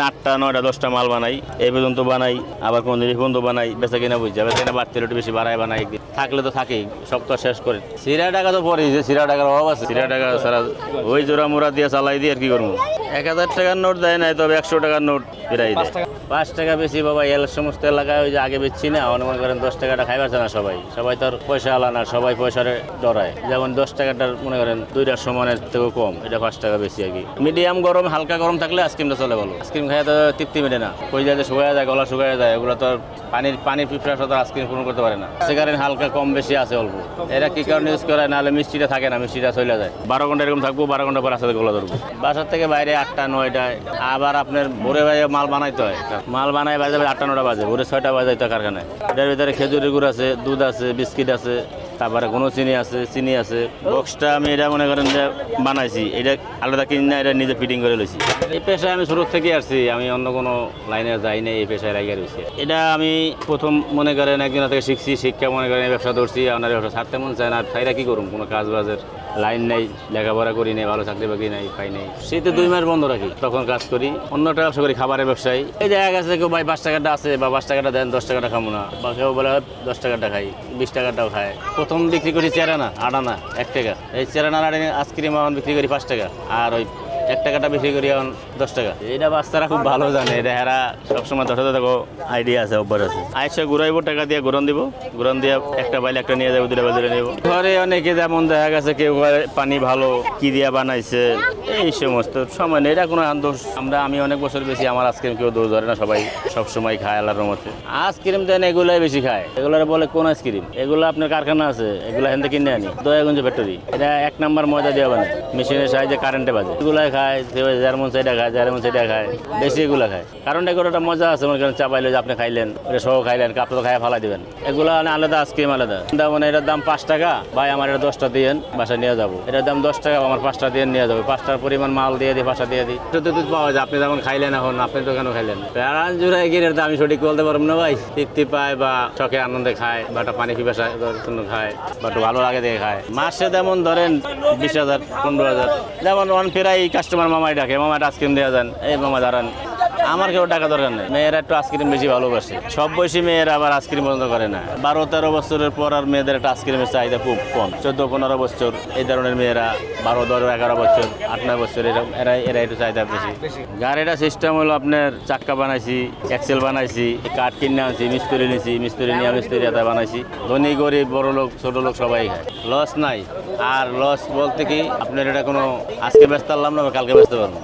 8টা 9টা 10টা মাল বানাই, এই পর্যন্ত বানাই, আবার কোন দিন পর্যন্ত বানাই, বেচা কিনা বুঝছে, বেচা কিনা বাড়তে একটু বেশি বাড়ায় বানাই, একদিন থাকলে তো থাকেই, সপ্তাহ শেষ করে। সিরা টাকা তো পরে যে সিরা টাকার অভাব আছে, সিরা টাকা ছাড়া ওই জোড়া মোড়া দিয়ে চালাই দিয়ে আর কি করবো। 1000 টাকার নোট দেয় নাই, তবে 100 টাকার নোট ফেরাই দেয়। 5 টাকা বেশি বাবা, সমস্ত এলাকায় ওই যে আগে বেচছি না, মনে করেন 10 টাকাটা খাই পারছে না সবাই, সবাই তো আর পয়সা আলা না, সবাই পয়সার ডরায়। যেমন 10 টাকাটার মনে করেন 2টার সমানের থেকেও কম, এটা 5 টাকা বেশি আর কি। মিডিয়াম গরম, হালকা গরম থাকলে আইসক্রিমটা চলে ভালো। আইসক্রিম খাই তো তৃপ্তি মেটে না, কই যাতে শুকায় যায়, গলা শুকায় যায়, ওগুলো তো পানির পিঁপড়ার সাথে আইসক্রিম পূরণ করতে পারে না। সেখানে হালকা কম বেশি আছে অল্প। এরা কি কারণে ইউজ করে, নাহলে মিষ্টিটা থাকে না, মিষ্টিটা চলে যায়। 12 ঘন্টা এরকম থাকবো, 12 ঘন্টা পর আসাতে গলা ধরবো। বাসার থেকে বাইরে 8টা 9টায়, আবার আপনার ভোরে বাইরে মাল বানাইতে হয়, মাল বানায় বাজে 8টা 9টা বাজে, ভোরে 6টা বাজাইতে কারখানায়। এটার ভিতরে খেজুরের গুড় আছে, দুধ আছে, বিস্কিট আছে, তারপরে কোনো চিনি আছে। বক্সটা আমি এটা মনে করেন যে বানাইছি, এটা আলাদা কিনি না, এটা নিজে ফিটিং করে লইছি। এই পেশায় আমি শুরু থেকে আসছি, আমি অন্য কোনো লাইনে যাই নাই, এই পেশায় লাগিয়ে রয়েছি। এটা আমি প্রথম মনে করেন একদিন থেকে শিখছি, শিক্ষা মনে করেন ব্যবসা ধরছি। আপনার ব্যবসা ছাড়তে মন চায় না, তাইরা কি করুন, কোনো কাজ বাজের লাইন নেই, লেখাপড়া করি নেই, ভালো চাকরি বাকরি নাই, পাই নাই। শীতে 2 মাস বন্ধ রাখি, তখন কাজ করি। অন্যটা ব্যবসা করি, খাবারের ব্যবসায়ী। এই জায়গা গেছে কেউ ভাই 5 টাকাটা আছে বা 5 টাকাটা দেন, 10 টাকাটা খাবো না, বা কেউ বলে 10 টাকাটা খাই, 20 টাকাটাও খায়। প্রথম বিক্রি করি 4 আনা 8 আনা 1 টাকা, এই 4 আনা আইসক্রিম এখন বিক্রি করি 5 টাকা, আর ওই 1 টাকাটা বিক্রি করি এখন 10 টাকা। এটা বাচ্চারা খুব ভালো জানে, এটা এরা সবসময় 10 টাকা আইডিয়া আছে, অভ্যাস আছে। আইসা ঘুরাইবো, টাকা দিয়ে ঘুরান দিব, ঘুরান দিয়ে একটা বাইলে একটা নিয়ে যাবো, 2টা বাইলে নেবো। ঘরে অনেকে যেমন দেখা গেছে কেউ পানি ভালো কি দিয়া বানাইছে, এই সমস্ত সময় নেই, এটা কোনো দোষ। আমি অনেক বছর বেশি, আমার আইসক্রিম কেউ দোষ ধরে না, সবাই সবসময় খায় আল্লাহর রহমতে। আইসক্রিম দেন এগুলাই বেশি খায়, এগুলো বলে কোন আইসক্রিম, এগুলো আপনার কারখানা আছে, এগুলো এখান থেকে কিনে আনি, দয়াগঞ্জ ফ্যাক্টরি। এটা 1 নাম্বার ময়দা দেওয়া বানায়, মেশিনের সাহায্যে কারেন্টে বাজে। এগুলাই খায়, যার মন সেটা খায়, যার মন সেটা খায়, বেশি এগুলো খায়। কারণ এগুলো একটা মজা আছে, মনে করেন চাপাইলে যে আপনি খাইলেন, এটা সহ খাইলেন, কাপড় খায় ফালাই দিবেন। এগুলো আলাদা, আইসক্রিম আলাদা। মানে এটার দাম 5 টাকা, ভাই আমার এটা 10টা দিয়ে বাসায় নিয়ে যাবো। এটার দাম 10 টাকা, আমার 5টা দিয়ে নিয়ে যাবো। 5টার পরিমাণ মাল দিয়ে দিই, 5টা দিয়ে দিই। দুধ পাওয়া যায়, আপনি যেমন খাইলেন, এখন আপনি তো কেন খাইলেন। প্যারান জুড়াই গিয়ে আমি সঠিক বলতে পারবো না ভাই। তৃপ্তি পায় বা শখে আনন্দে খায়, বা একটা পানি পিপাসা জন্য খায়, বা একটু ভালো লাগে দেখে খায়। মাসে যেমন ধরেন 20,000 15,000, যেমন প্রায় কাস্টমার মামাই ডাকে, মামা আইসক্রিম দেওয়া যান, এই মামা দাঁড়ান। আমার কেউ টাকা দরকার নেই, মেয়েরা একটু আইসক্রিম বেশি ভালোবাসে। সব বয়সী মেয়েরা আবার আইসক্রিম পছন্দ করে না। 12-13 বছরের পর আর মেয়েদের একটা আইসক্রিমের চাহিদা খুব কম। 14-15 বছর এই ধরনের মেয়েরা, 12-11 বছর 8-9 বছর, এরা একটু চাহিদা বেশি। গাড়িটা সিস্টেম হলো আপনার চাক্কা বানাইছি, এক্সেল বানাইছি, কাঠ কিনে আনছি, মিস্ত্রি নিয়েছি, মিস্ত্রি নিয়ে মিস্ত্রি হাতে বানাইছি। ধনী গরিব বড় লোক ছোট লোক সবাই খায়, লস নাই। আর লস বলতে কি, আপনার এটা কোনো আজকে ব্যস্ত আনলাম না, কালকে ব্যস্ত পারবো।